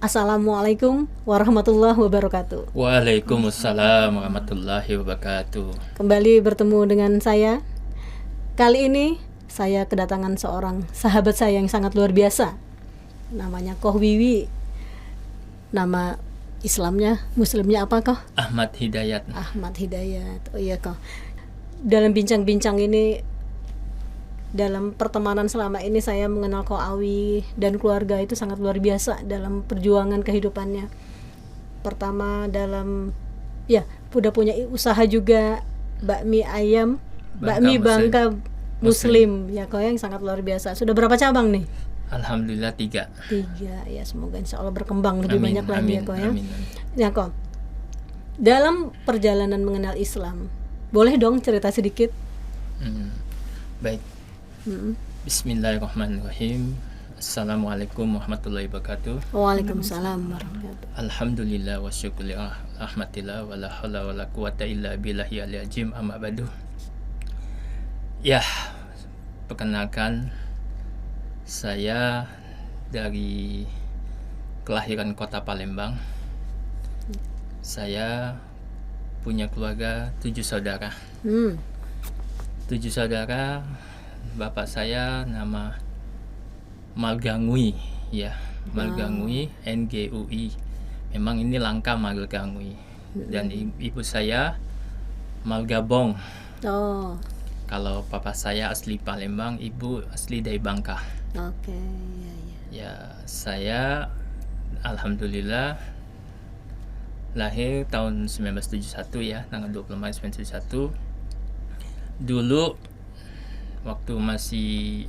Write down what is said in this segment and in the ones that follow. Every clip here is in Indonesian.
Assalamualaikum warahmatullahi wabarakatuh. Waalaikumsalam warahmatullahi wabarakatuh. Kembali bertemu dengan saya. Kali ini saya kedatangan seorang sahabat saya yang sangat luar biasa. Namanya Koh Wiwi. Nama Islamnya, Muslimnya apa Koh? Ahmad Hidayat. Ahmad Hidayat. Oh iya Koh. Dalam bincang-bincang ini, dalam pertemanan selama ini saya mengenal Ko Awi dan keluarga itu sangat luar biasa dalam perjuangan kehidupannya. Pertama udah punya usaha juga bakmi ayam, bakmi Bangka Muslim ya Ko, yang sangat luar biasa. Sudah berapa cabang nih? Alhamdulillah 3 ya, semoga insya Allah berkembang lebih banyak lagi ya Ko ya. Amin. Ya Ko, dalam perjalanan mengenal Islam, boleh dong cerita sedikit? Baik. Bismillahirrahmanirrahim. Assalamualaikum warahmatullahi wabarakatuh. Waalaikumsalam warahmatullahi wabarakatuh. Alhamdulillah wa syukurillah rahmatillah wa la hawla wa la quwata illa billahi aliyil azim, amma ba'du. Ya, perkenalkan, saya dari kelahiran kota Palembang. Saya punya keluarga 7 saudara. 7 saudara. Bapak saya nama Malgangui ya, Malgangui, NGUI. Memang ini langka Malgangui. Dan ibu saya Malgabong. Oh. Kalau papa saya asli Palembang, ibu asli dari Bangka. Oke, Ya, saya alhamdulillah lahir tahun 1971 ya, tanggal 20 Maret 1971. Dulu waktu masih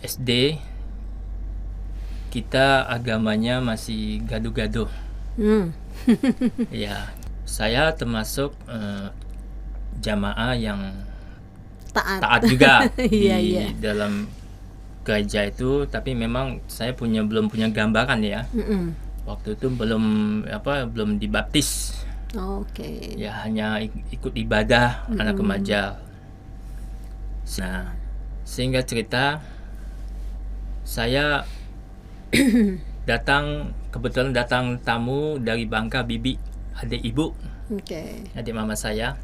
SD, kita agamanya masih gaduh-gaduh. Ya, saya termasuk jamaah yang taat juga di dalam gereja itu, tapi memang saya belum punya gambaran ya. Waktu itu belum dibaptis. Oke. Ya, hanya ikut ibadah anak remaja. Nah, sehingga cerita saya kebetulan datang tamu dari Bangka, bibi, adik ibu, adik mama saya.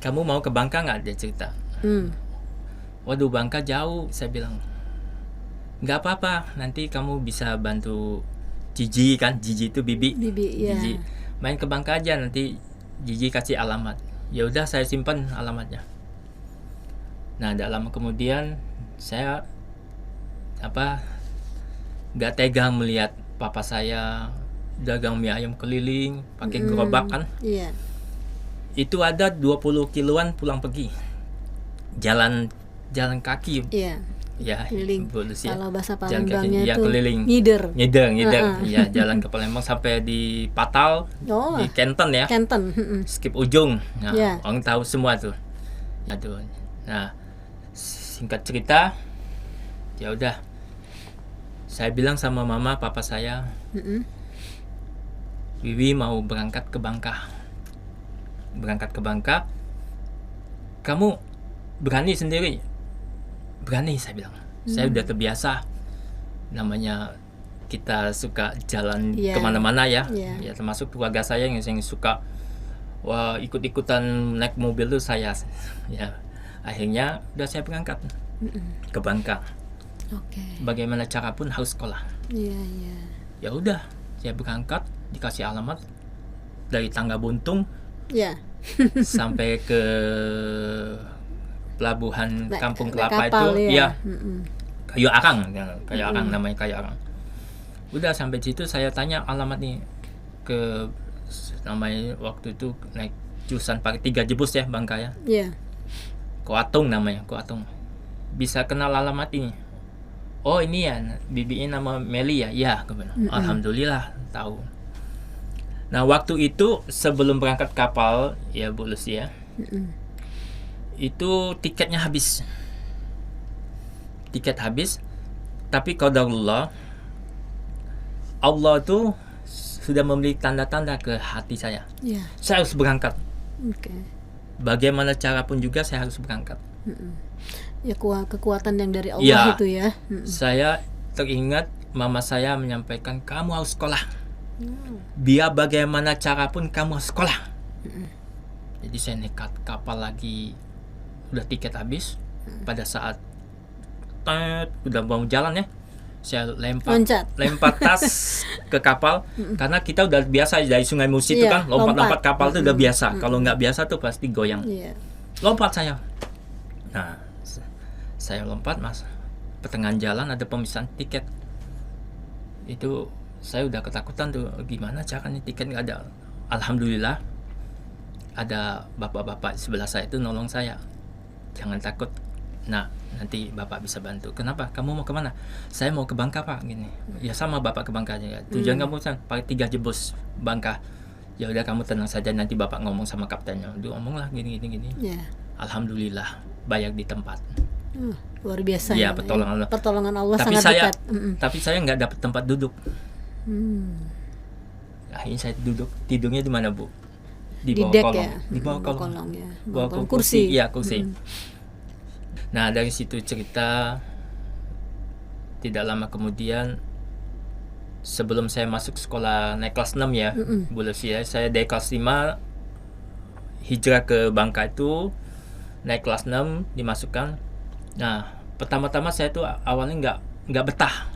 Kamu mau ke Bangka nggak? Dia cerita. Waduh, Bangka jauh, saya bilang. Nggak apa-apa, nanti kamu bisa bantu Jiji kan, Jiji itu bibi, Jiji. Main ke Bangka aja, nanti Jiji kasih alamat. Ya udah, saya simpan alamatnya. Nah, dalam kemudian saya nggak tega melihat papa saya dagang mie ayam keliling pakai gerobak kan. Itu ada 20 kiloan pulang pergi. Jalan kaki. Ya, keliling. Kalau bahasa Palembangnya itu keliling. Ngider. Ya, jalan ke Palembang sampai di Patal, di Kenten ya. Skip ujung. Nah, orang tahu semua tuh. Aduh. Nah, singkat cerita, ya udah, saya bilang sama mama papa saya, Wiwi mau berangkat ke Bangka. Kamu berani sendiri? Berani, saya bilang. Saya udah terbiasa, namanya kita suka jalan kemana-mana ya. Ya, termasuk keluarga saya yang suka ikut-ikutan naik mobil tuh saya. Ya, akhirnya udah saya berangkat ke Bangka. Bagaimana cara pun harus sekolah. Ya udah, saya berangkat, dikasih alamat dari Tangga Buntung sampai ke pelabuhan Kampung Kelapa kapal, itu Kayu Arang namanya, Kayu Arang. Udah sampai situ saya tanya alamat nih ke namanya, waktu itu naik jurusan pakai 3 jebus ya Bangka ya. Koatung namanya, Koatung. Bisa kenal alamat ini? Oh, ini ya, bibinya nama Meli ya? Ya, alhamdulillah tahu. Nah, waktu itu sebelum berangkat kapal ya Bu Lucy ya, itu tiketnya habis. Tiket habis, tapi qadarullah, Allah tuh sudah memberi tanda-tanda ke hati saya. Saya harus berangkat. Bagaimana cara pun juga saya harus berangkat. Ya, kekuatan yang dari Allah itu ya. Saya teringat mama saya menyampaikan kamu harus sekolah. Biar bagaimana cara pun kamu harus sekolah. Jadi saya nekat, kapal lagi udah tiket habis. Pada saat udah mau jalan ya, saya lempar tas ke kapal karena kita udah biasa dari Sungai Musi itu kan lompat kapal itu udah biasa. Kalau nggak biasa tuh pasti goyang. Lompat saya. Nah, saya lompat mas. Pertengahan jalan ada pemisahan tiket. Itu saya udah ketakutan tuh, gimana caranya tiket nggak ada. Alhamdulillah ada bapak-bapak di sebelah saya itu nolong saya. Jangan takut. Nah, nanti bapak bisa bantu. Kenapa? Kamu mau kemana? Saya mau ke Bangka pak. Gini. Ya sama bapak ke Bangka aja. Tujuan kamu kan pakai 3 jebus Bangka. Ya udah kamu tenang saja, nanti bapak ngomong sama kaptennya. Dia ngomong lah gini. Alhamdulillah banyak di tempat. Luar biasa ya, pertolongan Allah tapi sangat saya, dekat. Tapi saya nggak dapat tempat duduk. Akhirnya saya tidurnya di mana bu? Di bawah dek kolong. Ya? Di bawah kolong ya. Bawah kursi. Iya kursi. Nah dari situ cerita, tidak lama kemudian sebelum saya masuk sekolah naik kelas 6 ya, Bu Lucia, saya dari kelas 5 hijrah ke Bangka itu, naik kelas 6 dimasukkan. Nah pertama-tama saya tuh awalnya nggak betah.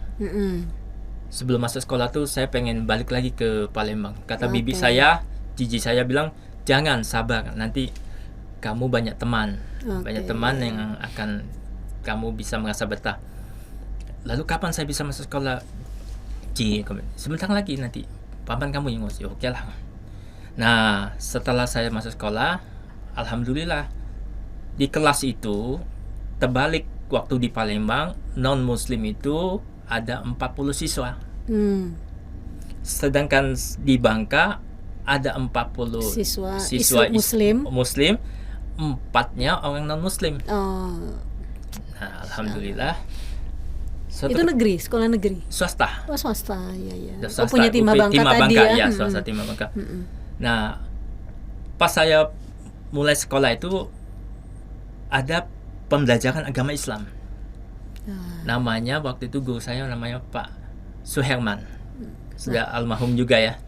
Sebelum masuk sekolah tuh saya pengen balik lagi ke Palembang. Kata bibi saya, Cici saya bilang jangan, sabar, nanti kamu banyak teman, banyak teman yang akan kamu bisa merasa betah. Lalu kapan saya bisa masuk sekolah? Sebentar lagi nanti papan kamu yang ngurus. Oke lah. Nah setelah saya masuk sekolah, alhamdulillah di kelas itu terbalik. Waktu di Palembang non muslim itu ada 40 siswa, sedangkan di Bangka ada 40 siswa muslim, 4-nya orang non muslim. Nah alhamdulillah. Itu negeri, sekolah negeri? Swasta. Swasta, ya. Swasta, punya Timah Bangka tadi ya? Ya, swasta Timah Bangka. Nah, pas saya mulai sekolah itu ada pembelajaran agama Islam. Namanya waktu itu guru saya namanya Pak Suherman, sudah almarhum juga ya.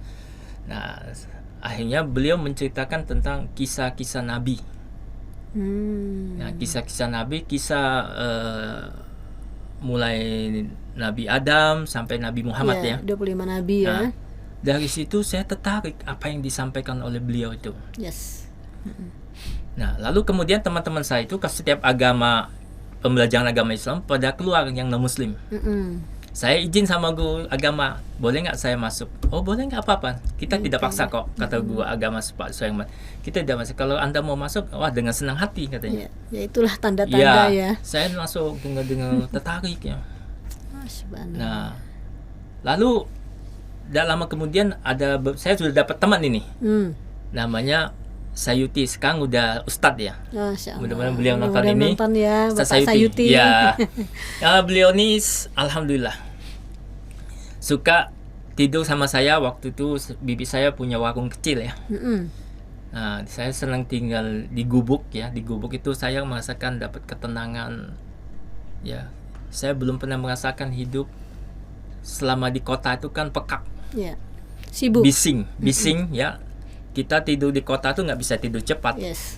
Nah, akhirnya beliau menceritakan tentang kisah-kisah Nabi. Nah, kisah-kisah Nabi, mulai Nabi Adam sampai Nabi Muhammad ya. 25 Nabi ya. Nah, dari situ saya tertarik apa yang disampaikan oleh beliau itu. Yes. Nah, lalu kemudian teman-teman saya itu ke setiap agama, pembelajaran agama Islam pada keluar yang non muslim. Saya izin sama guru agama, boleh nggak saya masuk? Oh boleh, nggak apa-apa, kita tidak paksa kok, kata guru agama Pak Suherman. Kita tidak masuk, kalau Anda mau masuk, wah dengan senang hati katanya. Ya itulah tanda-tanda ya. Saya langsung dengar tertarik ya. Nah, lalu tidak lama kemudian saya sudah dapat teman ini, namanya Sayuti, sekarang udah Ustadz ya. Mudah-mudahan beliau nonton ini. Ya, Bapak Sayuti. Ya. Beliau ini alhamdulillah suka tidur sama saya. Waktu itu bibi saya punya warung kecil ya. Nah, saya senang tinggal di gubuk ya. Di gubuk itu saya merasakan dapat ketenangan. Ya, saya belum pernah merasakan hidup selama di kota itu kan pekak. Ya. Sibuk. Bising ya. Kita tidur di kota tuh nggak bisa tidur cepat. Yes.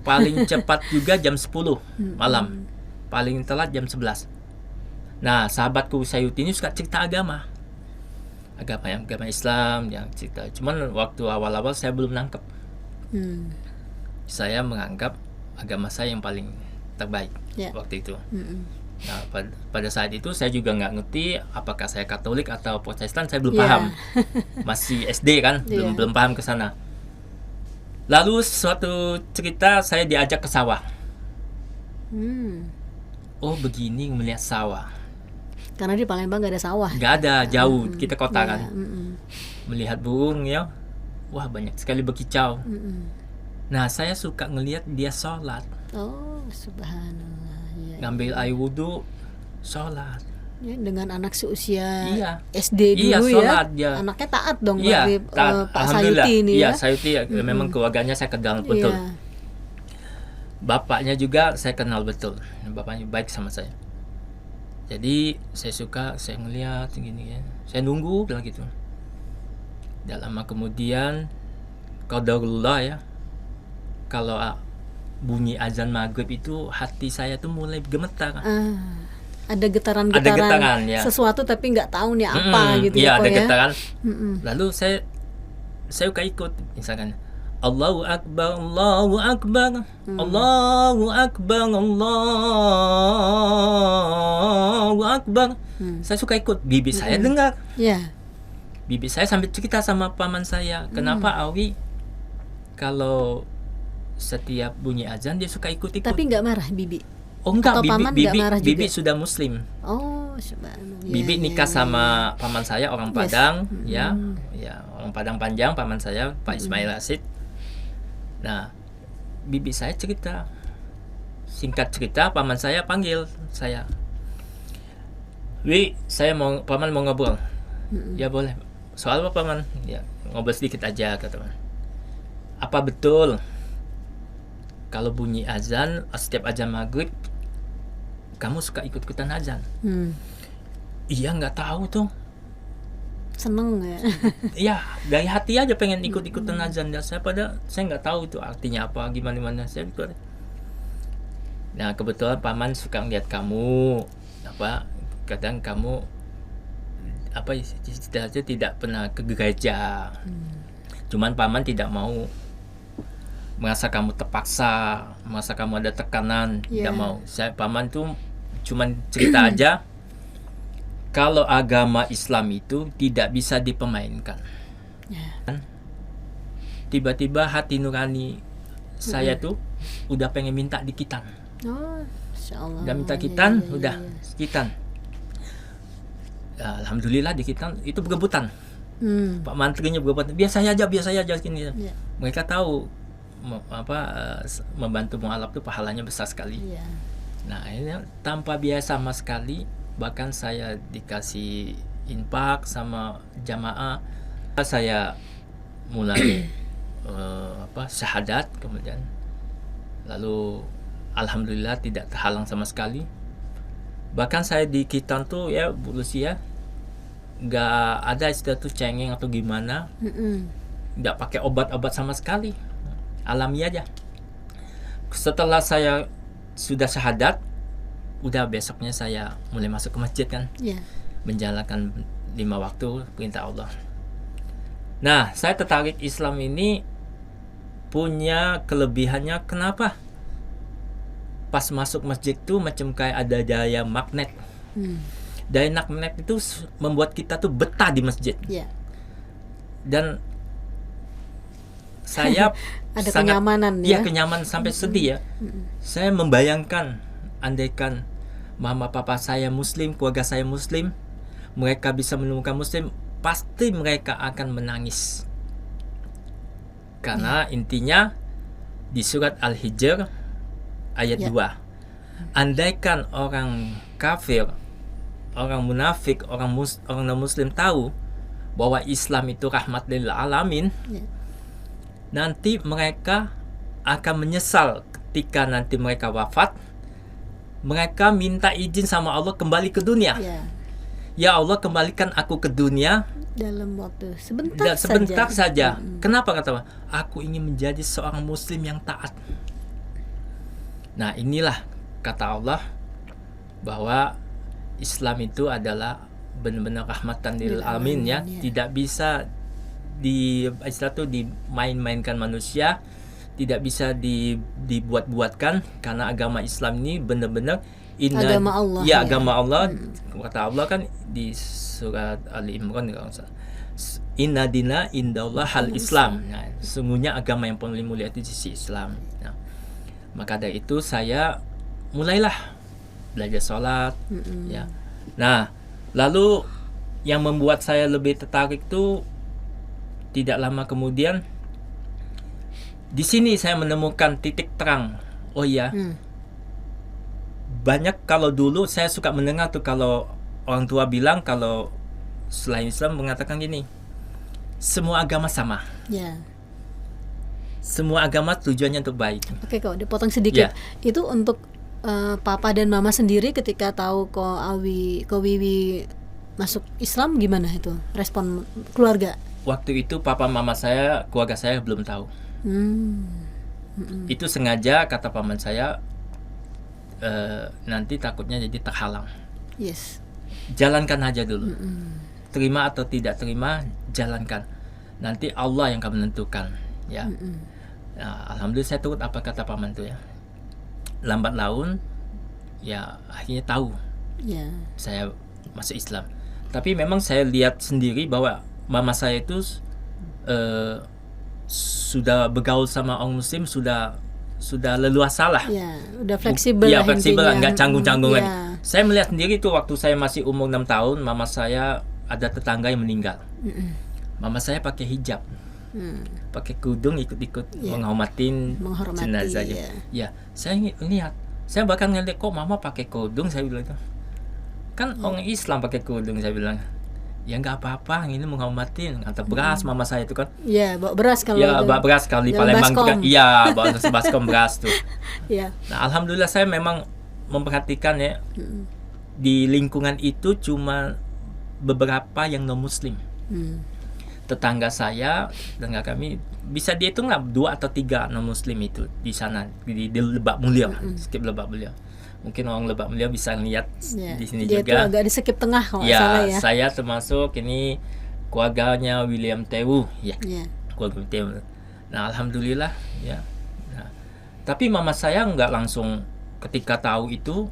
Paling cepat juga jam 10 malam. Paling telat jam 11. Nah, sahabatku Sayuti ini suka cerita agama Islam yang cerita. Cuman waktu awal-awal saya belum nangkep. Saya menganggap agama saya yang paling terbaik waktu itu. Nah, pada saat itu saya juga nggak ngerti apakah saya Katolik atau Protestan, saya belum paham. Masih SD kan, belum paham ke sana. Lalu suatu cerita saya diajak ke sawah. Oh begini melihat sawah. Karena di Palembang nggak ada sawah. Nggak ada, jauh, kita kota kan. Melihat burung ya, wah banyak sekali berkicau. Nah saya suka ngelihat dia sholat. Oh subhanallah. Ngambil air wudhu, sholat. Ya, dengan anak seusia Iya, SD dulu sholat, ya. Anaknya taat dong dari Pak Sayuti ini ya. Sayuti memang keluarganya saya kenal betul. Bapaknya juga saya kenal betul. Bapaknya baik sama saya. Jadi saya suka, saya ngeliat gini ya, saya nunggu bilang gitu. Tidak lama kemudian, qadarullah ya, kalau bunyi azan maghrib itu hati saya tuh mulai gemetar. Ada Ada getaran getaran-getaran ya. sesuatu tapi nggak tahu nih apa gitu Iya, ya kok ada ya. getaran. Lalu saya suka ikut, misalkan Allahu Akbar, Allahu Akbar, Allahu Akbar, Allahu Akbar. Saya suka ikut, bibi saya dengar. Ya. Bibi saya sampai cerita sama paman saya, kenapa Awi kalau setiap bunyi azan dia suka ikut-ikut. Tapi nggak marah bibi. Oh enggak, atau paman nggak marah bibi juga? sudah muslim. Oh, subhanallah. Bibi Ya, nikah ya, sama paman saya orang Yes. Padang, ya orang Padang panjang, paman saya Pak Ismail Asid. Nah, bibi saya cerita, singkat cerita, paman saya panggil saya, paman mau ngobrol. Ya boleh. Soal apa paman? Ya ngobrol sedikit aja kata paman. Apa betul kalau bunyi azan, setiap azan maghrib kamu suka ikut-ikutan azan? Iya, nggak tahu tuh. Seneng ya. Iya, dari hati aja pengen ikut-ikutan azan. Dan saya nggak tahu itu artinya apa, gimana saya ikut. Nah, kebetulan paman suka ngeliat kamu, kadang kamu istilahnya tidak pernah ke gereja. Cuman paman tidak mau merasa kamu terpaksa, merasa kamu ada tekanan, tidak mau. Paman tuh cuman cerita aja. Kalau agama Islam itu tidak bisa dipermainkan. Tiba-tiba hati nurani saya tuh udah pengen minta dikitan. Oh, insyaallah. Udah minta kitan, udah kitan. Ya, alhamdulillah dikitan itu berebutan. Pak mantrinya berebutan. Biasa aja gini. Ya. Mereka tahu membantu mualaf tuh pahalanya besar sekali. Ya. Nah, ini tanpa biaya sama sekali. Bahkan saya dikasih infak sama jamaah. Saya mulai syahadat, kemudian lalu alhamdulillah tidak terhalang sama sekali. Bahkan saya di Kitan tuh ya Bu Lucia, nggak ada istilah tuh cengeng atau gimana, nggak pakai obat-obat sama sekali, alami aja. Setelah saya sudah syahadat, udah besoknya saya mulai masuk ke masjid kan, menjalankan 5 waktu perintah Allah. Nah, saya tertarik Islam ini punya kelebihannya. Kenapa? Pas masuk masjid tuh macam kayak ada daya magnet. Daya magnet itu membuat kita tuh betah di masjid. Dan saya ada kenyamanan ya. Kenyamanan sampai sedih ya. Saya membayangkan andaikan mama papa saya muslim, keluarga saya muslim, mereka bisa menemukan muslim, pasti mereka akan menangis. Karena intinya di surat Al-Hijr ayat 2. Andaikan orang kafir, orang munafik, orang non-muslim tahu bahwa Islam itu rahmat lil alamin, nanti mereka akan menyesal ketika nanti mereka wafat. Mereka minta izin sama Allah kembali ke dunia. Ya Allah, kembalikan aku ke dunia dalam waktu sebentar saja. Kenapa kata? Aku ingin menjadi seorang muslim yang taat. Nah, inilah kata Allah bahwa Islam itu adalah benar-benar rahmatan lil alamin ya. Tidak bisa dimain-mainkan manusia, tidak bisa dibuat-buatkan, karena agama Islam ini benar-benar agama Allah. Agama Allah. Kata Allah kan di surat Ali Imran, inna dina indallah hal Islam. Nah, sesungguhnya agama yang paling mulia itu di sisi Islam. Nah, maka dari itu saya mulailah belajar sholat. Ya. Nah, lalu yang membuat saya lebih tertarik tuh tidak lama kemudian, di sini saya menemukan titik terang. Oh iya, banyak kalau dulu saya suka mendengar tuh kalau orang tua bilang kalau selain Islam mengatakan gini, semua agama sama. Semua agama tujuannya untuk baik. Oke, kok dipotong sedikit. Itu untuk Papa dan Mama sendiri ketika tahu Ko Wiwi masuk Islam, gimana itu respon keluarga? Waktu itu papa mama saya, keluarga saya belum tahu. Itu sengaja kata paman saya, nanti takutnya jadi terhalang. Yes. Jalankan aja dulu. Terima atau tidak terima, jalankan. Nanti Allah yang akan menentukan, ya. Nah, alhamdulillah saya turut apa kata paman itu ya. Lambat laun, ya akhirnya tahu saya masuk Islam. Tapi memang saya lihat sendiri bahwa mama saya itu sudah bergaul sama orang Muslim, sudah leluasa lah. Ya, udah fleksibel. Ya, fleksibel, nggak canggung-canggung lagi. Ya. Saya melihat sendiri itu waktu saya masih umur 6 tahun, mama saya ada tetangga yang meninggal. Mama saya pakai hijab, pakai kerudung, ikut-ikut menghormati jenazahnya. Ya, saya lihat, saya bahkan ngeliat kok mama pakai kerudung, saya bilang itu. Kan orang Islam pakai kerudung, saya bilang. Ya nggak apa-apa, ini menghormati, atau beras mama saya itu kan. Ya, bawa beras kalau. Ya, bawa beras kalau di Palembang itu kan. Iya, bawa baskom beras tuh. Ya. Nah, alhamdulillah saya memang memperhatikan ya. Di lingkungan itu cuma beberapa yang non muslim. Tetangga saya, tetangga kami bisa dihitung lah 2 atau 3 non muslim itu di sana di Lebak Mulia, skip Lebak Mulia. Mungkin orang Lebak Mulia bisa lihat di sini dia juga. Itu agak di skip tengah kalau ya, salah ya. Saya termasuk ini keluarganya William Tewu, ya. Keluarga Tewu. Nah, alhamdulillah ya. Nah, tapi mama saya nggak langsung ketika tahu itu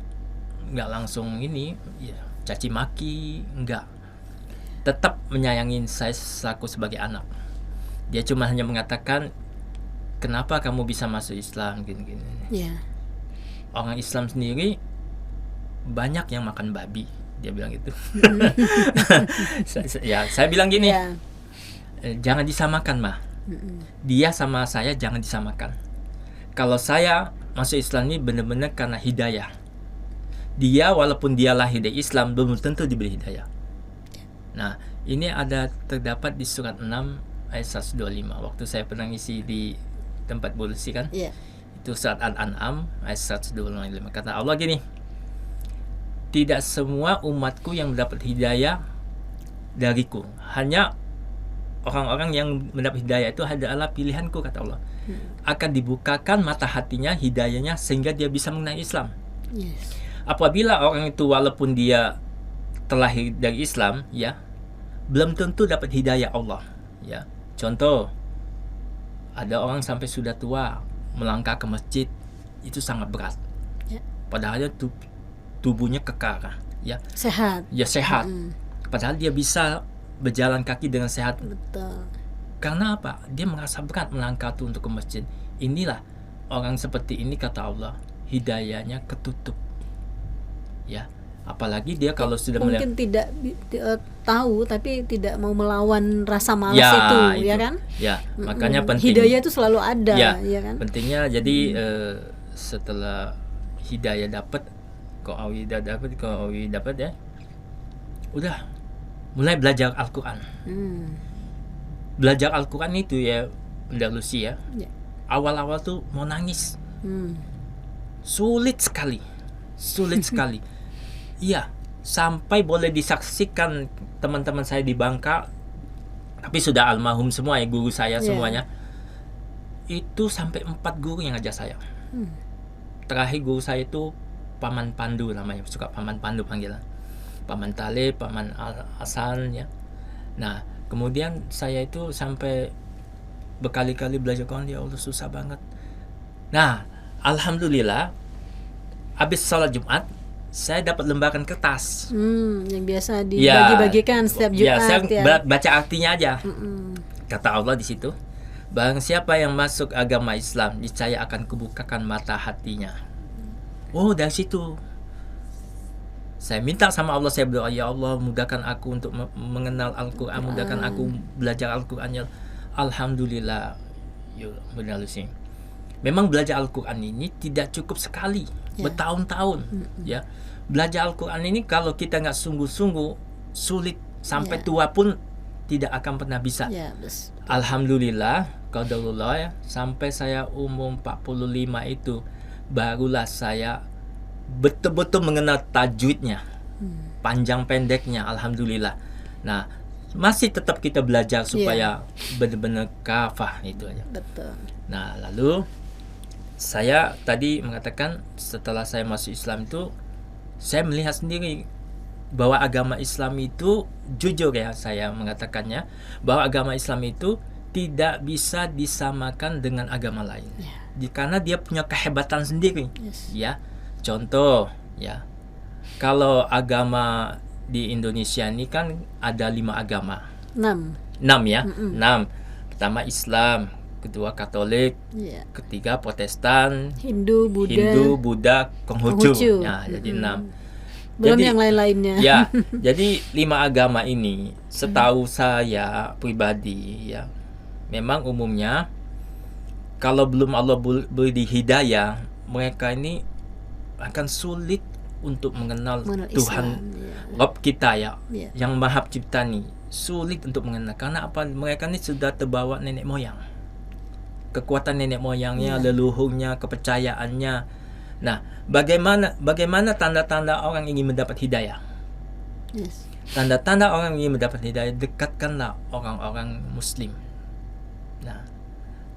nggak langsung ini ya, caci maki, nggak. Tetap menyayangin saya selaku sebagai anak. Dia cuma hanya mengatakan, kenapa kamu bisa masuk Islam gini-gini. Orang Islam sendiri banyak yang makan babi, dia bilang gitu. Saya bilang gini, jangan disamakan mah. Dia sama saya jangan disamakan. Kalau saya masuk Islam ini benar-benar karena hidayah. Dia walaupun dia lahir dari Islam belum tentu diberi hidayah. Nah, ini ada terdapat di surat 6 ayat 125. Waktu saya pernah ngisi di tempat polisi kan. Itu surat Al-An'am ayat 125. Kata Allah gini, tidak semua umatku yang mendapat hidayah dariku, hanya orang-orang yang mendapat hidayah itu adalah pilihanku, kata Allah. Akan dibukakan mata hatinya, hidayahnya, sehingga dia bisa mengenal Islam. Apabila orang itu walaupun dia terlahir dari Islam, ya, belum tentu dapat hidayah Allah, ya. Contoh, ada orang sampai sudah tua melangkah ke masjid itu sangat berat. Padahal dia tubuhnya kekar, ya. Sehat. Ya, sehat. Padahal dia bisa berjalan kaki dengan sehat. Betul. Karena apa? Dia merasa berat melangkah itu untuk ke masjid. Inilah orang seperti ini, kata Allah, hidayahnya ketutup. Ya. Apalagi dia kalau sudah mungkin tidak tahu tapi tidak mau melawan rasa malas itu, ya kan? Ya, makanya penting. Hidayah itu selalu ada, ya kan? Pentingnya jadi setelah hidayah dapat, kau awi dapat ya. Udah mulai belajar Al-Qur'an. Belajar Al-Qur'an itu ya, Bunda Lucy ya. Awal-awal tuh mau nangis. Sulit sekali. Iya, sampai boleh disaksikan teman-teman saya di Bangka, tapi sudah almarhum semua ya, guru saya semuanya. Itu sampai 4 guru yang ngajar saya. Terakhir guru saya itu Paman Pandu namanya, suka Paman Pandu panggilan. Paman Talib, Paman Hasan ya. Nah, kemudian saya itu sampai berkali-kali belajar Quran, ya Allah susah banget. Nah, alhamdulillah habis sholat Jumat saya dapat lembaran kertas yang biasa dibagi-bagikan setiap Jumat. Saya baca artinya aja. Kata Allah di situ, barang siapa yang masuk agama Islam, niscaya akan kubukakan mata hatinya. Oh, dari situ saya minta sama Allah, saya berdoa, ya Allah mudahkan aku untuk mengenal Al-Quran, mudahkan aku belajar Al-Quran. Alhamdulillah, benar sih. Memang belajar Al-Quran ini tidak cukup sekali, bertahun-tahun. Ya, belajar Al-Quran ini kalau kita nggak sungguh-sungguh sulit, sampai tua pun tidak akan pernah bisa. Alhamdulillah, qadarullah ya, sampai saya umur 45 itu barulah saya betul-betul mengenal tajwidnya, panjang pendeknya, alhamdulillah. Nah, masih tetap kita belajar supaya benar-benar kafah itu aja. Betul. Nah, lalu saya tadi mengatakan setelah saya masuk Islam itu saya melihat sendiri bahwa agama Islam itu, jujur ya saya mengatakannya, bahwa agama Islam itu tidak bisa disamakan dengan agama lain. Karena dia punya kehebatan sendiri. Ya. Contoh ya. Kalau agama di Indonesia ini kan ada 5 agama. 6 ya. 6. Pertama Islam, kedua Katolik, ketiga Protestan, Hindu, Buddha, Konghucu. Nah, jadi 6. Belum jadi, yang lain-lainnya. Ya, jadi 5 agama ini setahu saya pribadi ya, memang umumnya kalau belum Allah beri hidayah, mereka ini akan sulit untuk mengenal Tuhan Rabb kita ya, yang Maha Pencipta nih. Sulit untuk mengenal karena apa? Mereka ini sudah terbawa nenek moyang. Kekuatan nenek moyangnya, leluhurnya, kepercayaannya. Nah, bagaimana tanda-tanda orang ingin mendapat hidayah? Tanda-tanda orang ingin mendapat hidayah, dekatkanlah orang-orang Muslim. Nah,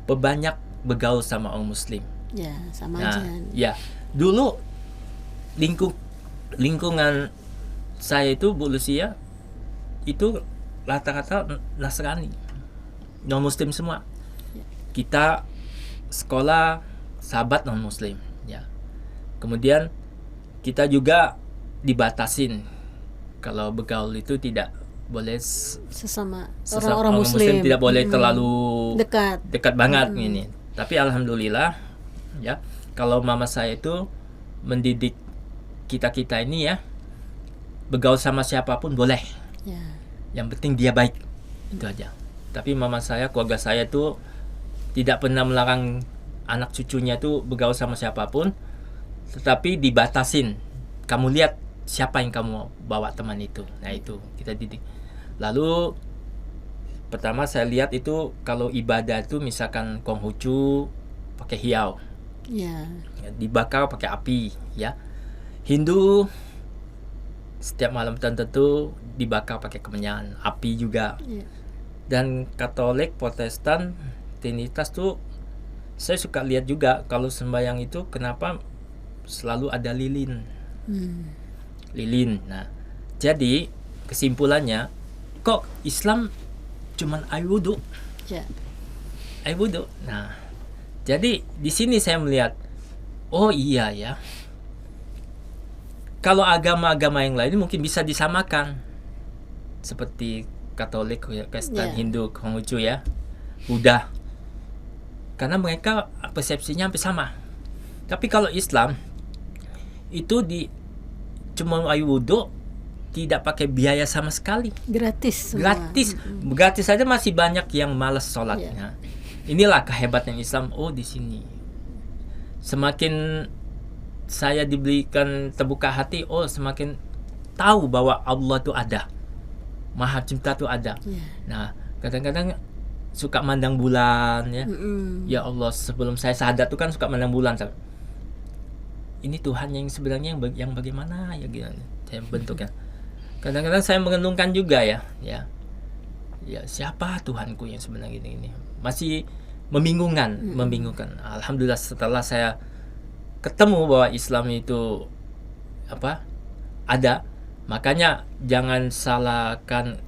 perbanyak bergaul sama orang Muslim. Ya, sama aja. Ya, dulu lingkungan saya itu Bu Lucia itu rata-rata Nasrani, non Muslim semua. Kita sekolah sahabat non Muslim. Ya. Kemudian kita juga dibatasin kalau bergaul itu tidak boleh sesama orang Muslim tidak boleh terlalu dekat banget ini. Tapi alhamdulillah ya, kalau mama saya itu mendidik kita ini ya, bergaul sama siapapun boleh. Yang penting dia baik. Itu aja. Tapi mama saya, keluarga saya tuh tidak pernah melarang anak cucunya tuh bergaul sama siapapun, tetapi dibatasin. Kamu lihat siapa yang kamu bawa teman itu. Nah, itu kita didik. Lalu pertama saya lihat itu kalau ibadah itu misalkan Konghucu pakai hiau. Ya, dibakar pakai api ya. Hindu setiap malam tertentu dibakar pakai kemenyan, api juga. Dan Katolik, Protestan, Trinitas tuh saya suka lihat juga kalau sembahyang itu kenapa selalu ada lilin. Lilin. Nah, jadi kesimpulannya kok Islam cuman air wudhu. Air wudhu. Nah, jadi di sini saya melihat, oh iya ya. Kalau agama-agama yang lain mungkin bisa disamakan. Seperti Katolik, Kristen, Hindu, Konghucu ya. Buddha. Karena mereka persepsinya hampir sama. Tapi kalau Islam itu cuma air wudhu, tidak pakai biaya sama sekali. Gratis saja masih banyak yang malas sholatnya. Inilah kehebatan Islam. Oh, di sini semakin saya diberikan terbuka hati, oh semakin tahu bahwa Allah itu ada, Maha Pencipta itu ada. Nah, kadang-kadang suka mandang bulan ya. Ya Allah, sebelum saya sadar tuh kan suka mandang bulan. Ini Tuhan yang sebenarnya yang bagaimana ya gitu. Saya bentuknya. Kadang-kadang saya mengenungkan juga ya. Ya siapa Tuhanku yang sebenarnya ini. Masih membingungkan. Alhamdulillah setelah saya ketemu bahwa Islam itu ada, makanya jangan salahkan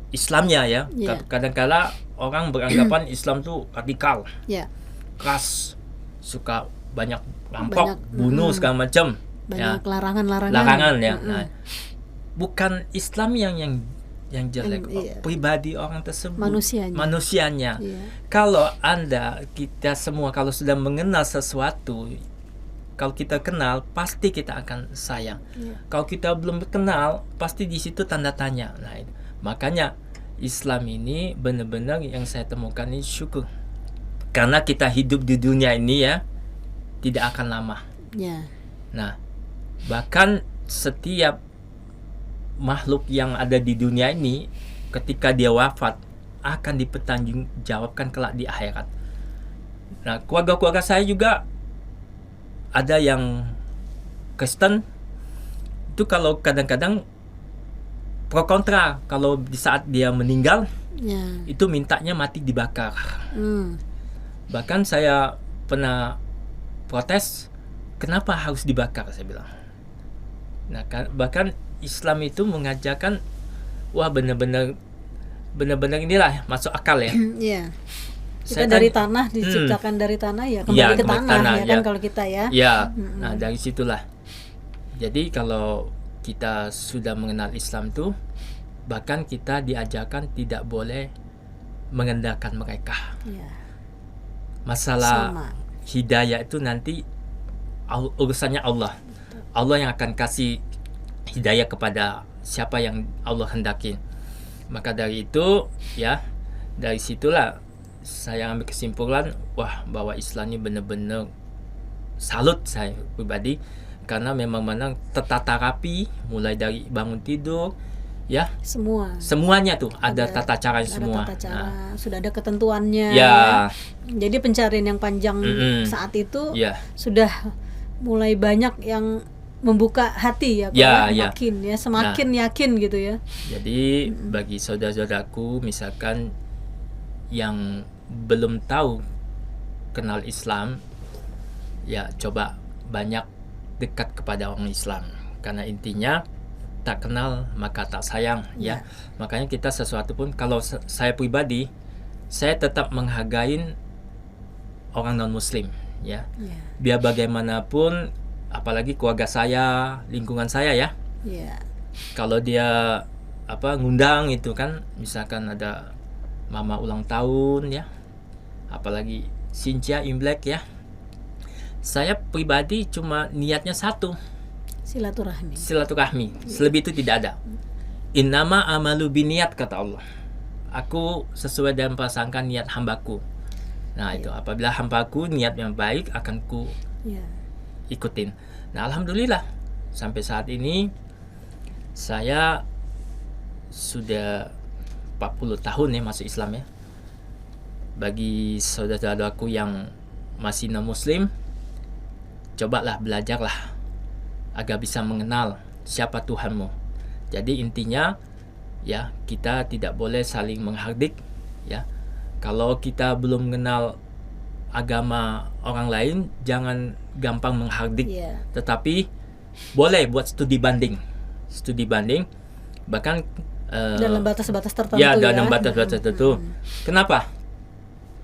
Islamnya ya. Kadang-kala orang beranggapan Islam tuh radikal, keras, suka banyak rampok, bunuh segala macam, banyak larangan-larangan. Larangan ya. Nah, bukan Islam yang jelek, pribadi orang tersebut, manusianya. Kalau kita semua kalau sudah mengenal sesuatu, kalau kita kenal pasti kita akan sayang. Kalau kita belum kenal pasti di situ tanda tanya. Nah, makanya Islam ini benar-benar yang saya temukan ini syukur. Karena kita hidup di dunia ini ya tidak akan lama. Nah, bahkan setiap makhluk yang ada di dunia ini ketika dia wafat akan dipertanggungjawabkan kelak di akhirat. Nah, keluarga-keluarga saya juga ada yang Kristen itu kalau kadang-kadang pro kontra, kalau di saat dia meninggal Ya. itu mintanya mati dibakar. Hmm. Bahkan saya pernah protes, kenapa harus dibakar, saya bilang. Nah, bahkan Islam itu mengajarkan, wah benar-benar inilah masuk akal ya. Ya. Saya Kita dari kan- tanah diciptakan dari tanah ya, kembali Ya, ke kembali tanah, ya kan ya. kalau kita ya. Ya, nah dari situlah. Jadi kalau kita sudah mengenal Islam tuh, bahkan kita diajarkan tidak boleh mengendahkan mereka. Ya. Masalah Sama. hidayah itu nanti urusannya Allah. Allah yang akan kasih hidayah kepada siapa yang Allah hendaki. Maka dari itu ya, dari situlah saya ambil kesimpulan, wah, bahwa Islam ini benar-benar salut saya pribadi, karena memang tertata rapi, mulai dari bangun tidur ya, semuanya tuh ada tata caranya semua. Tata cara, Nah, sudah ada ketentuannya. ya, Jadi pencarian yang panjang saat itu ya, sudah mulai banyak yang membuka hati ya, Ya, Pak, ya. makin ya, semakin yakin gitu ya. jadi bagi saudara-saudaraku misalkan yang belum tahu kenal Islam, ya coba banyak dekat kepada orang Islam, karena intinya tak kenal maka tak sayang ya. Makanya kita sesuatu pun, kalau saya pribadi, saya tetap menghargai orang non muslim ya. Ya. Biar bagaimanapun, apalagi keluarga saya, lingkungan saya ya, Ya. kalau dia ngundang itu kan, misalkan ada mama ulang tahun ya, apalagi Cynthia Imlek ya, saya pribadi cuma niatnya satu, silaturahmi. Selebih itu tidak ada. Innama amalu biniat, kata Allah. Aku sesuai dengan prasangka niat hambaku. Nah itu, apabila hambaku niat yang baik, akan ku ikutin. Nah alhamdulillah sampai saat ini saya sudah 40 tahun ya masuk Islam ya. Bagi saudara-saudaraku yang masih non muslim, cobalah belajarlah agar bisa mengenal siapa Tuhanmu. Jadi intinya ya, kita tidak boleh saling menghardik ya. Kalau kita belum mengenal agama orang lain, jangan gampang menghardik. Tetapi boleh buat studi banding, bahkan dalam batas-batas tertentu ya. Dalam batas-batas tertentu. Kenapa?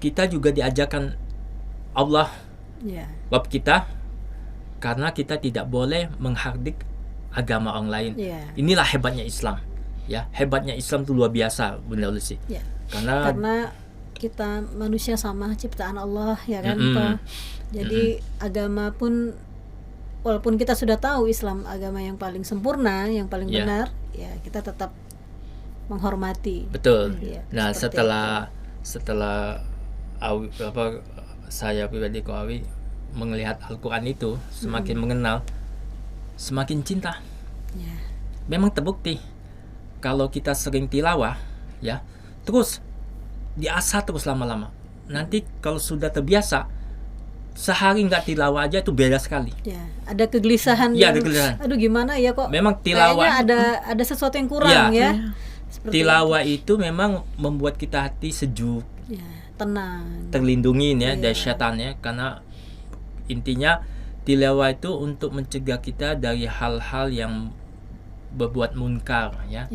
Kita juga diajarkan Allah, Rabb kita, karena kita tidak boleh menghardik agama orang lain. Inilah hebatnya Islam. Ya, hebatnya Islam itu luar biasa, Bunda Lucy. Karena kita manusia sama ciptaan Allah ya kan, Pak. Jadi agama pun, walaupun kita sudah tahu Islam agama yang paling sempurna, yang paling benar, ya kita tetap menghormati. Betul. Nah, seperti setelah saya pribadi Awi melihat Al-Quran itu, semakin mengenal, semakin cinta. Memang terbukti kalau kita sering tilawah ya, terus diasah terus lama-lama, nanti kalau sudah terbiasa, sehari nggak tilawah aja itu beda sekali. Ada kegelisahan. Ada kegelisahan. Aduh, gimana ya, kok memang tilawah ada sesuatu yang kurang ya. Tilawah itu memang membuat kita hati sejuk, tenang, terlindungi ya dari syaitan ya. Karena intinya tilawah itu untuk mencegah kita dari hal-hal yang berbuat munkar ya.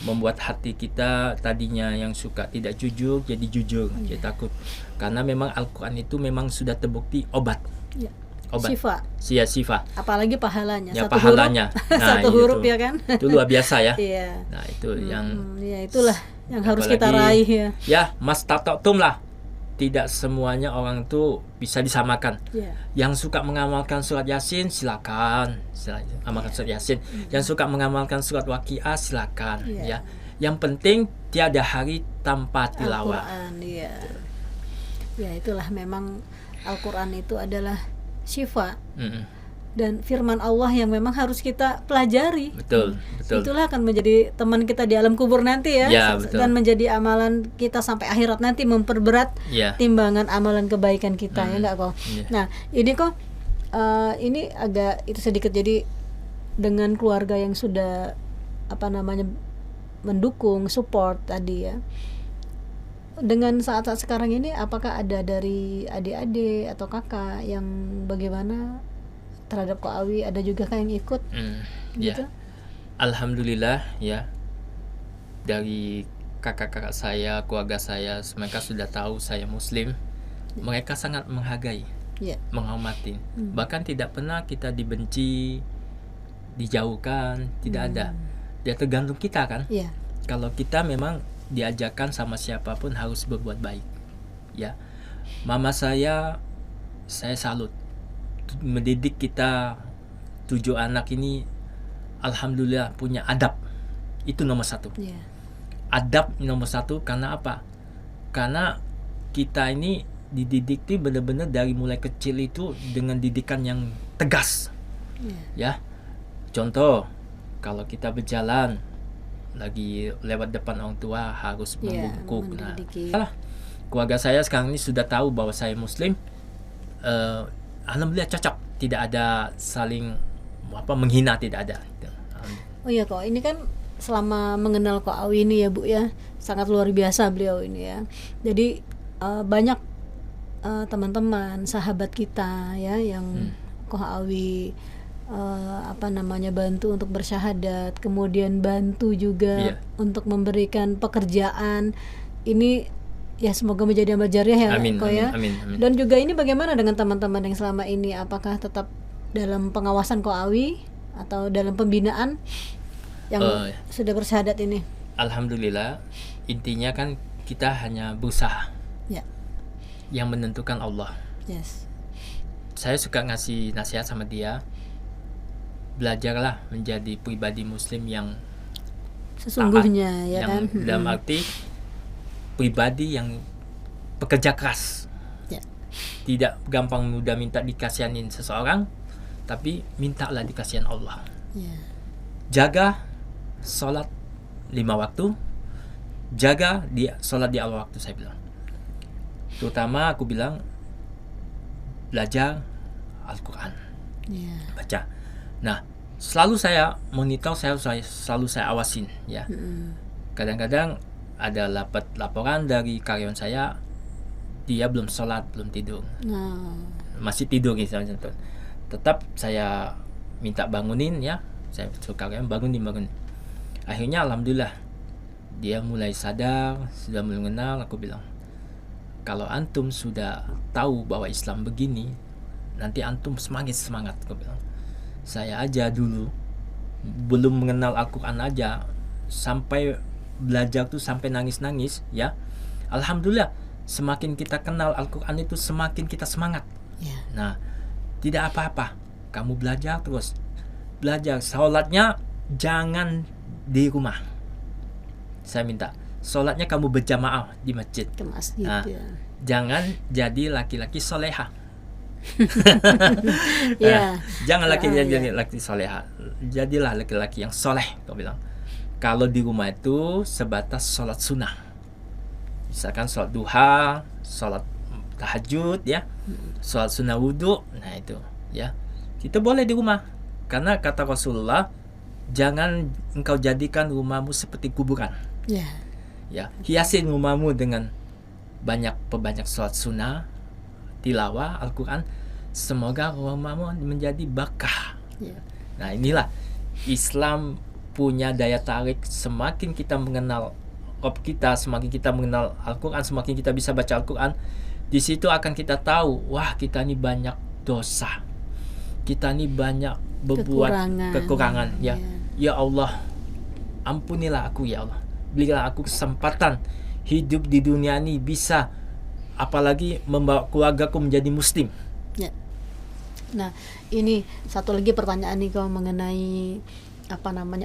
Membuat hati kita tadinya yang suka tidak jujur jadi jujur, jadi takut. Karena memang Al-Quran itu memang sudah terbukti obat. Syifa. Apalagi pahalanya. Ya, pahalanya. Satu huruf ya kan. Itu luar biasa ya. Iya. Nah, itu yang itulah yang harus kita raih ya. Ya, mastata'tum lah. Tidak semuanya orang itu bisa disamakan. Yang suka mengamalkan surat Yasin, silakan amalkan surat Yasin. Yang suka mengamalkan surat Waqiah, silakan ya. Yang penting tiada hari tanpa tilawah. Al-Quran, ya itulah memang Al-Quran itu adalah syifa dan firman Allah yang memang harus kita pelajari. Betul. Itulah akan menjadi teman kita di alam kubur nanti ya, dan menjadi amalan kita sampai akhirat nanti, memperberat timbangan amalan kebaikan kita ya enggak kok. Nah ini kok ini agak itu sedikit, jadi dengan keluarga yang sudah mendukung, support tadi ya. Dengan saat-saat sekarang ini, apakah ada dari adik-adik atau kakak yang bagaimana terhadap Ko Awi? Ada juga kan yang ikut gitu? Ya, alhamdulillah ya, dari kakak-kakak saya, keluarga saya, mereka sudah tahu saya Muslim. Mereka sangat menghargai, menghormati. Bahkan tidak pernah kita dibenci, dijauhkan, tidak ada. Ya tergantung kita kan. Kalau kita memang diajarkan sama siapapun harus berbuat baik. Ya, mama saya salut, mendidik kita 7 anak ini, alhamdulillah punya adab. Itu nomor 1. Adab nomor 1, karena apa? Karena kita ini dididik itu benar-benar dari mulai kecil itu dengan didikan yang tegas. Ya, contoh kalau kita berjalan lagi lewat depan orang tua harus membungkuk. Nah, keluarga saya sekarang ini sudah tahu bahwa saya Muslim. Alhamdulillah cocok, tidak ada saling menghina, tidak ada. Oh iya kok, ini kan selama mengenal Ko Awi ini ya Bu ya, sangat luar biasa beliau ini ya. Jadi banyak teman-teman, sahabat kita ya yang Ko Awi bantu untuk bersyahadat, kemudian bantu juga untuk memberikan pekerjaan. Ini ya semoga menjadi amal jariah ya, amin, Ko ya. Amin. Dan juga ini bagaimana dengan teman-teman yang selama ini, apakah tetap dalam pengawasan Ko Awi atau dalam pembinaan yang sudah bersyahadat ini? Alhamdulillah, intinya kan kita hanya berusaha. Yang menentukan Allah. Saya suka ngasih nasihat sama dia, belajarlah menjadi pribadi Muslim yang sesungguhnya taat, ya yang kan. Dalam arti pribadi yang pekerja keras, tidak gampang mudah minta dikasihanin seseorang, tapi mintalah dikasihan Allah. Jaga sholat 5 waktu, jaga sholat di awal waktu, saya bilang. Terutama aku bilang belajar Al-Quran, baca. Nah, selalu saya monitor, selalu saya awasin ya. Kadang-kadang ada laporan dari karyawan saya, dia belum sholat, belum tidur, masih tidur gitu. Tetap saya minta bangunin ya, saya suruh karyawan bangunin. Akhirnya alhamdulillah dia mulai sadar, sudah mulai mengenal. Aku bilang, kalau antum sudah tahu bahwa Islam begini, nanti antum semakin semangat. Aku bilang, saya aja dulu belum mengenal Al-Quran aja, sampai belajar tuh sampai nangis-nangis ya. Alhamdulillah, semakin kita kenal Al-Quran itu semakin kita semangat. Nah, tidak apa-apa, kamu belajar terus. Belajar, sholatnya jangan di rumah. Saya minta sholatnya kamu berjamaah di masjid. Ke masjid, jangan jadi laki-laki soleha. Jangan laki-laki soleha, jadilah laki-laki yang soleh. Kau bilang, kalau di rumah itu sebatas sholat sunnah, misalkan sholat duha, sholat tahajud ya, sholat sunnah wudhu. Nah itu ya, kita boleh di rumah, karena kata Rasulullah, jangan engkau jadikan rumahmu seperti kuburan. Ya, hiasin rumahmu dengan perbanyak sholat sunnah, tilawah Al-Quran, semoga rumahmu menjadi berkah. Nah inilah Islam punya daya tarik. Semakin kita mengenal Rabb kita, semakin kita mengenal Al-Quran, semakin kita bisa baca Al-Quran, di situ akan kita tahu, wah kita ini banyak dosa, kita ini banyak berbuat kekurangan. Ya Allah, ampunilah aku ya Allah, berilah aku kesempatan hidup di dunia ini bisa, apalagi membawa keluargaku menjadi Muslim. Nah ini satu lagi pertanyaan nih kalau mengenai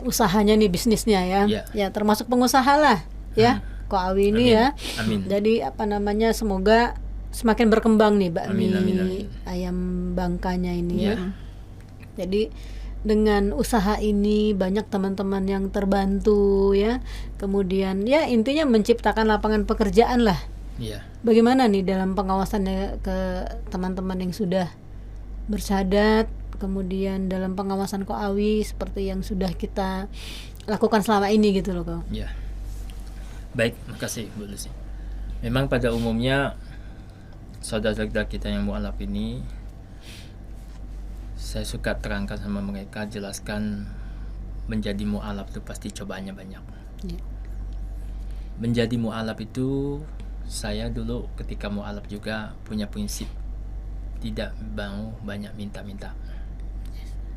usahanya nih, bisnisnya ya. Ya termasuk pengusaha lah ya, Ko Awi ini. Amin. Ya. Amin. Jadi semoga semakin berkembang nih bakmi ayam bangkanya ini ya. Jadi dengan usaha ini banyak teman-teman yang terbantu ya. Kemudian ya intinya menciptakan lapangan pekerjaan lah. Bagaimana nih dalam pengawasannya ke teman-teman yang sudah bersyahadat, kemudian dalam pengawasan Koawi seperti yang sudah kita lakukan selama ini gitu loh kok. Ya. Baik, makasih Bu Lucy. Memang pada umumnya saudara-saudara kita yang mualaf ini, saya suka terangkan sama mereka, jelaskan menjadi mualaf itu pasti cobaannya banyak. Ya. Menjadi mualaf itu, saya dulu ketika mualaf juga punya prinsip tidak mau banyak minta-minta.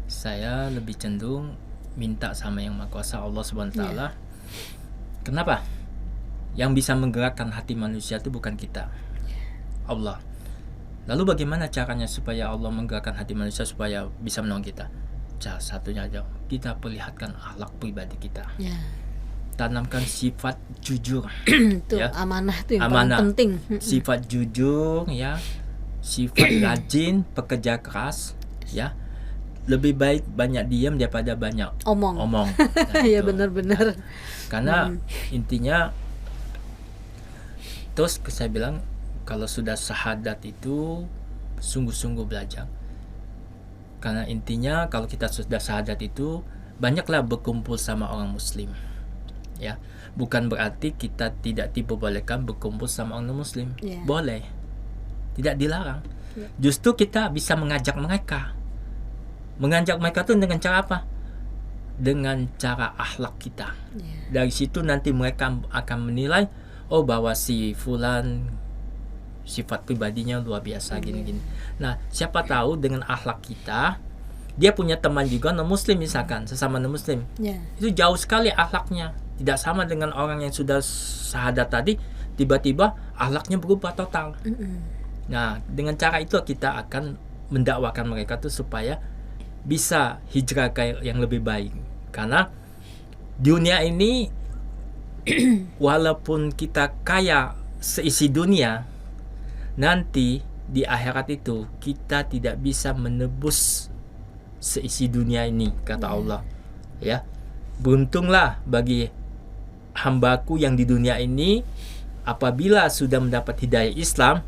Saya lebih cenderung minta sama Yang Maha Kuasa Allah Subhanahu wa taala. Kenapa? Yang bisa menggerakkan hati manusia itu bukan kita, Allah. Lalu bagaimana caranya supaya Allah menggerakkan hati manusia supaya bisa menolong kita? Cara satunya aja, kita perlihatkan akhlak pribadi kita. Ya. Tanamkan sifat jujur. Itu Ya. amanah tuh yang Amanah. paling penting. Sifat jujur, ya. Sifat rajin, pekerja keras, ya. Lebih baik banyak diam daripada banyak Omong. omong. Ya itu. benar-benar. Karena intinya, terus saya bilang kalau sudah syahadat itu sungguh-sungguh belajar. Karena intinya kalau kita sudah syahadat itu banyaklah berkumpul sama orang muslim. Ya, bukan berarti kita tidak diperbolehkan berkumpul sama orang muslim. Ya. Boleh. Tidak dilarang. Ya. Justru kita bisa mengajak mereka. Mengajak mereka itu dengan cara apa? Dengan cara akhlak kita. Ya. Dari situ nanti mereka akan menilai, oh bahwa si fulan sifat pribadinya luar biasa gini-gini. Nah, siapa tahu dengan akhlak kita, dia punya teman juga non muslim misalkan, sesama non muslim. Ya. Itu jauh sekali akhlaknya. Tidak sama dengan orang yang sudah syahadat tadi, tiba-tiba akhlaknya berubah total. Nah, dengan cara itu kita akan mendakwakan mereka tuh supaya bisa hijrah ke yang lebih baik. Karena dunia ini walaupun kita kaya seisi dunia, nanti di akhirat itu kita tidak bisa menebus seisi dunia ini, kata Allah. Ya, beruntunglah bagi hambaku yang di dunia ini apabila sudah mendapat hidayah Islam.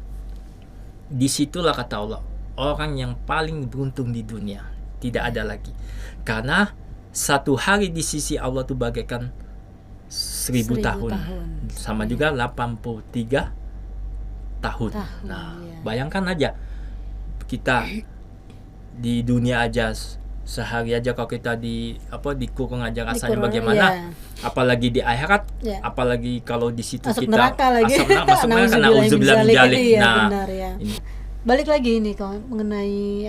Disitulah kata Allah, orang yang paling beruntung di dunia. Tidak ada lagi. Karena satu hari di sisi Allah itu bagaikan 1000 tahun. Sama juga 83 tahun. Nah, ya. bayangkan aja, kita di dunia aja sehari aja kalau kita dikurung aja rasanya Dikurung, bagaimana, ya. apalagi di akhirat, Ya. apalagi kalau di situ Masuk kita neraka lagi. masuk neraka, nauzubillah min dzalik. Iya, Nah, benar ya. ini. Balik lagi ini kok mengenai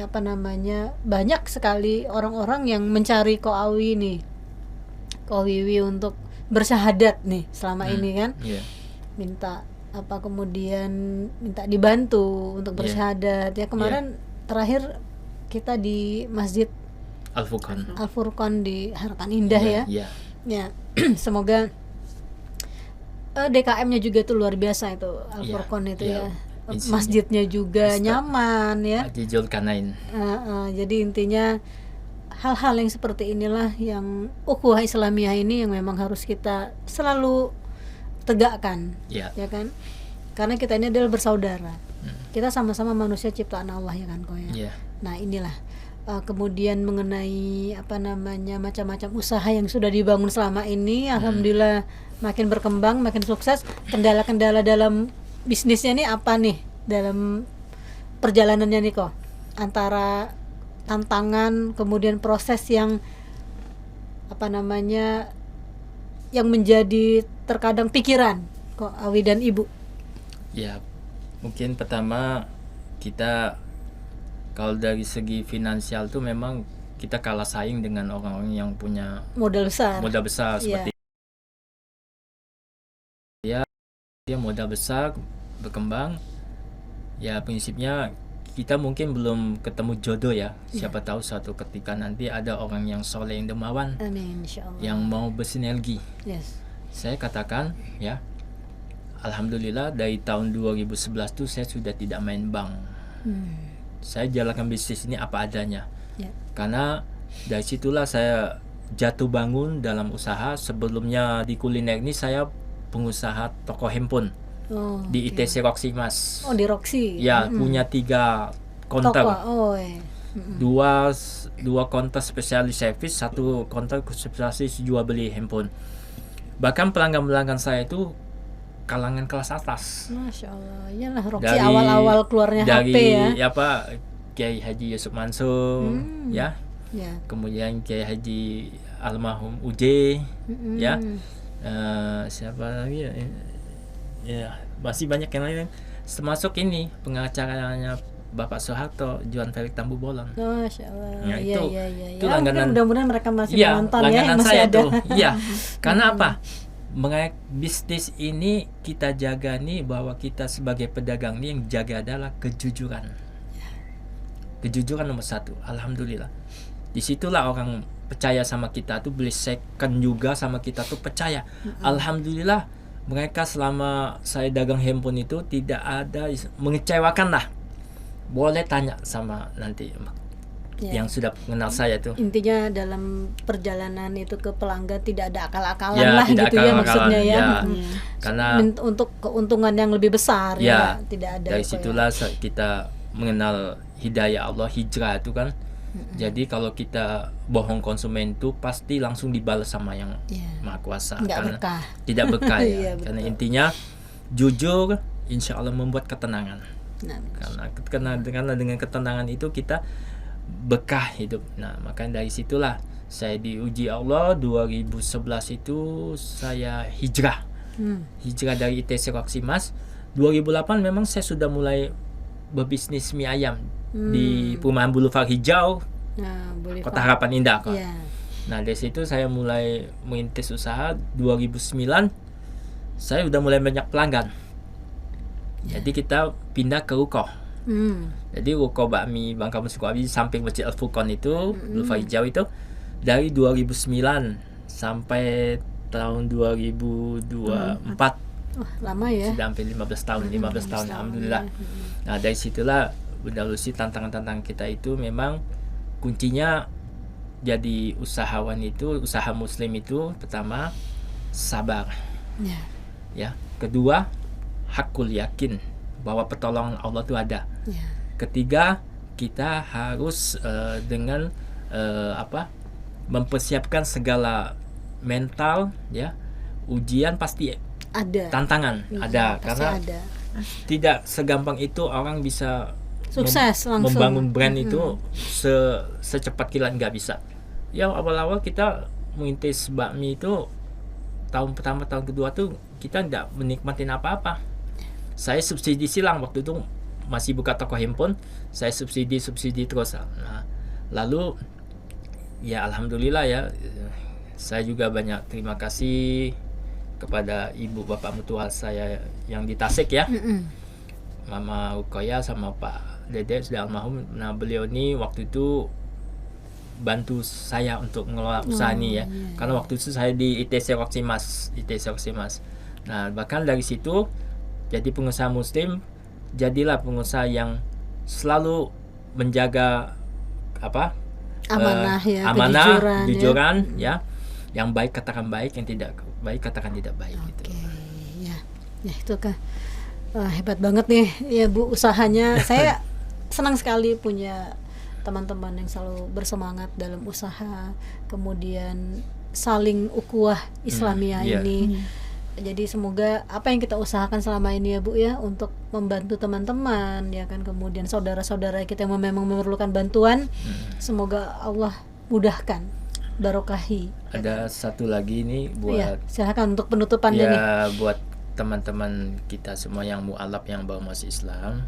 banyak sekali orang-orang yang mencari Koawi nih, Kowiwi untuk bersyahadat nih selama ini kan, Iya. minta kemudian minta dibantu untuk Iya. bersyahadat ya. Kemarin terakhir kita di Masjid Al-Furqan. Al-Furqan di Harapan Indah ya. Iya. Ya, semoga DKM-nya juga tuh luar biasa itu Al-Furqan itu Iya. ya. Masjidnya juga nyaman ya. Jijul Kanain. Jadi intinya hal-hal yang seperti inilah yang ukhuwah Islamiyah ini yang memang harus kita selalu tegakkan, Iya. ya kan? Karena kita ini adalah bersaudara. Kita sama-sama manusia ciptaan Allah ya kan kok ya. Iya. Nah, inilah kemudian mengenai macam-macam usaha yang sudah dibangun selama ini, alhamdulillah makin berkembang, makin sukses. Kendala-kendala dalam bisnisnya nih apa nih dalam perjalanannya nih kok? Antara tantangan kemudian proses yang yang menjadi terkadang pikiran kok Awi dan Ibu. Ya, mungkin pertama kita kalau dari segi finansial tuh memang kita kalah saing dengan orang-orang yang punya Modal besar. seperti dia modal besar berkembang. Ya prinsipnya kita mungkin belum ketemu jodoh ya. Siapa tahu suatu ketika nanti ada orang yang soleh yang dermawan Amin insyaallah. yang mau bersinergi. Yes. Saya katakan ya, alhamdulillah dari tahun 2011 tuh saya sudah tidak main bank. Saya jalankan bisnis ini apa adanya. Ya. Karena dari situlah saya jatuh bangun dalam usaha. Sebelumnya di kuliner ini saya pengusaha toko handphone di ITC Roxy Mas. Oh, di Roxy. Ya, punya 3 counter. Toko. Oh, dua counter spesialis servis, satu counter spesialis jual beli handphone. Bahkan pelanggan-pelanggan saya itu kalangan kelas atas. Masya Allah, iyalah Rocky awal-awal keluarnya dari HP ya. Kiai Haji Yusuf Mansur, ya. Ya. Kemudian Kiai Haji almarhum UJ, ya. Siapa lagi ya? Ya, masih banyak yang lain. Termasuk ini pengacaranya Bapak Soeharto, Juan Felix Tambu Bolon. Masya Allah. Nah, Iya, itu- iya, iya. itu Ya, langganan. mungkin mudah-mudahan mereka masih Iya, menonton ya, langganan yang masih saya ada. tuh. Iya. Karena apa? Bisnis ini kita jaga nih, bahwa kita sebagai pedagang nih yang jaga adalah kejujuran. Kejujuran nomor satu. Alhamdulillah. Disitulah orang percaya sama kita tuh, beli second juga sama kita tuh percaya. Alhamdulillah, mereka selama saya dagang handphone itu tidak ada mengecewakan lah. Boleh tanya sama nanti Ya. yang sudah mengenal saya tuh. Intinya dalam perjalanan itu ke pelanggan tidak ada akal-akalan Ya, lah tidak gitu ya akal-akalan, maksudnya ya. ya. Karena Untuk keuntungan yang lebih besar ya, ya, tidak ada. dari kok ya. situlah kita mengenal hidayah Allah, hijrah itu kan. Jadi kalau kita bohong konsumen itu pasti langsung dibalas sama yang Ya. Maha Kuasa. Nggak Karena berkah. tidak berkah Iya, ya. betul. Karena intinya jujur, insya Allah membuat ketenangan. Nah, Karena dengan ketenangan itu kita berkah hidup. Nah, makanya dari situlah saya diuji Allah. 2011 itu saya hijrah. Hijrah dari ITC Roksimas. 2008 memang saya sudah mulai berbisnis mie ayam di Perumahan Boulevard Hijau, nah, boleh Kota Pak. Harapan Indah, Kak. Ya. Nah, dari situ saya mulai merintis usaha. 2009 saya udah mulai banyak pelanggan. Jadi kita pindah ke ruko. Jadi ruko bakmi Bangka Sukoharjo samping Masjid Al Furqon itu, Boulevard Hijau itu, dari 2009 sampai tahun 2024. Wah, lama ya. Sudah hampir 15 tahun, 15 tahun, alhamdulillah. Nah, dari situlah Bunda Lucy, tantangan-tantangan kita itu memang kuncinya jadi usahawan itu, usaha muslim itu pertama sabar, Ya. ya. Kedua, hakul yakin bahwa pertolongan Allah itu ada. Ya. Ketiga, kita harus dengan mempersiapkan segala mental, ya. Ujian pasti Ada. tantangan Iya, ada, pasti karena ada. tidak segampang itu orang bisa Sukses langsung. membangun brand itu secepat kilat, nggak bisa. Ya, awal-awal kita merintis bakmi itu tahun pertama, tahun kedua tuh kita nggak menikmatin apa-apa. Saya subsidi silang waktu itu, masih buka toko handphone, saya subsidi terus. Nah, lalu ya alhamdulillah ya, saya juga banyak terima kasih kepada ibu bapak mertua saya yang di Tasik ya, Mama Ukoya sama Pak Dede sudah almarhum. Nah, beliau ini waktu itu bantu saya untuk mengelola usaha ini ya, karena waktu itu saya di ITC Roksimas. Nah, bahkan dari situ jadi pengusaha muslim, jadilah pengusaha yang selalu menjaga Amanah ya, amanah, kejujuran, kejujuran ya. Yang baik katakan baik, yang tidak baik katakan tidak baik gitu. Oke, ya. Ya, itu kan hebat banget nih ya Bu usahanya. Saya senang sekali punya teman-teman yang selalu bersemangat dalam usaha, kemudian saling ukhuwah Islamiyah iya. ini. Jadi semoga apa yang kita usahakan selama ini ya Bu ya, untuk membantu teman-teman ya kan, kemudian saudara-saudara kita yang memang memerlukan bantuan, semoga Allah mudahkan, barokahi. Ada satu lagi nih buat Ya, silakan untuk penutupannya nih. ya, buat teman-teman kita semua yang mu'alaf, yang baru masuk Islam,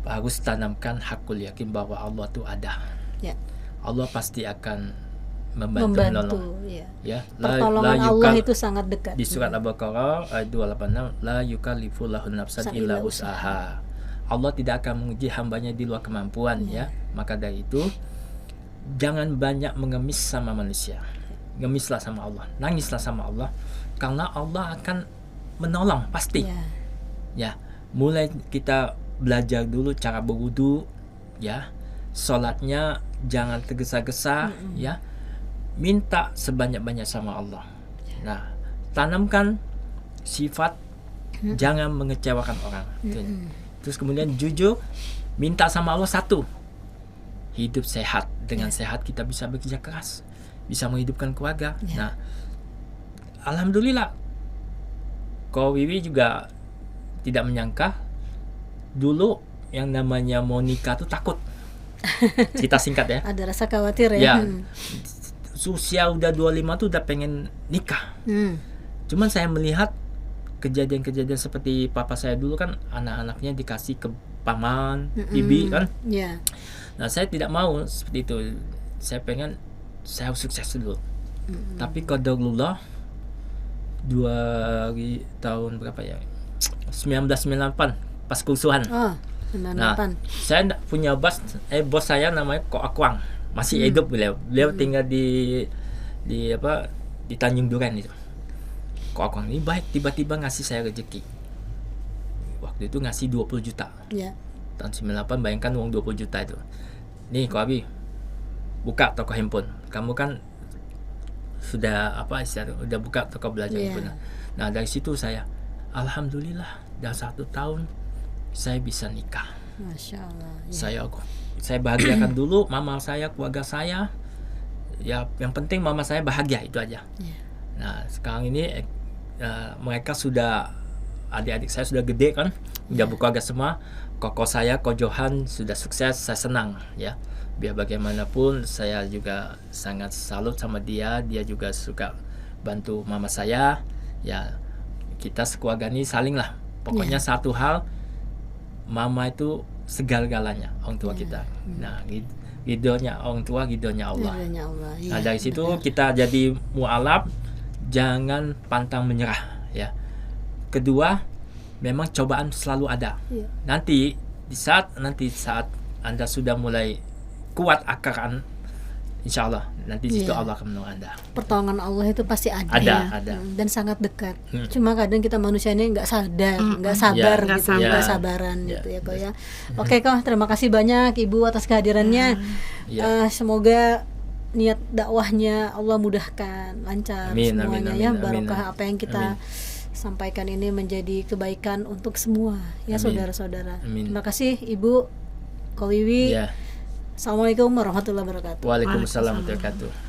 harus tanamkan hakul yakin bahwa Allah tuh ada. Ya. Allah pasti akan membantu menolong. ya. Ya, Pertolongan Allah itu sangat dekat. di surat Al-Baqarah ayat 286, la yukallifullahu nafsan illa usaha. Allah tidak akan menguji hambanya di luar kemampuan ya. Maka dari itu jangan banyak mengemis sama manusia. Ngemislah sama Allah, nangislah sama Allah, karena Allah akan menolong pasti. Ya. Ya, mulai kita belajar dulu cara berwudu ya. Salatnya jangan tergesa-gesa ya. Minta sebanyak-banyak sama Allah. Nah, tanamkan sifat jangan mengecewakan orang. Terus kemudian jujur minta sama Allah satu, hidup sehat. Dengan sehat kita bisa bekerja keras, bisa menghidupkan keluarga. Nah, alhamdulillah, Ko Wiwi juga tidak menyangka dulu yang namanya mau nikah tuh takut. Cerita singkat ya. Ada rasa khawatir ya. Usia udah 25 tuh udah pengen nikah. Cuman saya melihat kejadian-kejadian seperti papa saya dulu kan, anak-anaknya dikasih ke paman, bibi kan. Nah, saya tidak mau seperti itu. Saya pengen saya harus sukses dulu. Tapi qadarullah tahun berapa ya? 1998 pas kerusuhan. Nah, saya punya bos saya namanya Ko Akwang, masih hidup beliau tinggal di Tanjung Duren itu. Ko Akwang ini baik, tiba-tiba ngasih saya rezeki. Waktu itu ngasih 20 juta. Tahun 98, bayangkan uang 20 juta itu. Nih Ko Abi, buka toko handphone. Kamu kan sudah udah buka toko belajar handphone. Nah, dari situ saya alhamdulillah dalam 1 tahun saya bisa nikah. Masya Allah. Saya bahagiakan dulu mama saya, keluarga saya. Ya, yang penting mama saya bahagia, itu aja. Nah, sekarang ini mereka sudah, adik-adik saya sudah gede kan, udah berkeluarga semua. Koko saya, Ko Johan sudah sukses, saya senang ya. Biar bagaimanapun saya juga sangat salut sama dia. Dia juga suka bantu mama saya. Ya, kita sekeluarga ini saling lah. Pokoknya satu hal, mama itu segala-galanya orang tua kita. Nah, ridhonya orang tua, ridhonya Allah. Nah, dari situ kita jadi mu'alaf, jangan pantang menyerah ya. Kedua, memang cobaan selalu ada. Nanti saat Anda sudah mulai kuat akaran, insya Allah nanti situ Allah akan menolong Anda. Pertolongan Allah itu pasti ada. Ada. Dan sangat dekat. Cuma kadang kita manusia ini nggak sadar, nggak sabar gitu, nggak sabaran gitu ya Ko ya. Oke Ko, terima kasih banyak Ibu atas kehadirannya. Semoga niat dakwahnya Allah mudahkan, lancar semuanya ya. Barokah apa yang kita sampaikan ini menjadi kebaikan untuk semua ya saudara-saudara. Terima kasih Ibu Ko Wiwi. Assalamualaikum warahmatullahi wabarakatuh. Waalaikumsalam warahmatullahi wabarakatuh.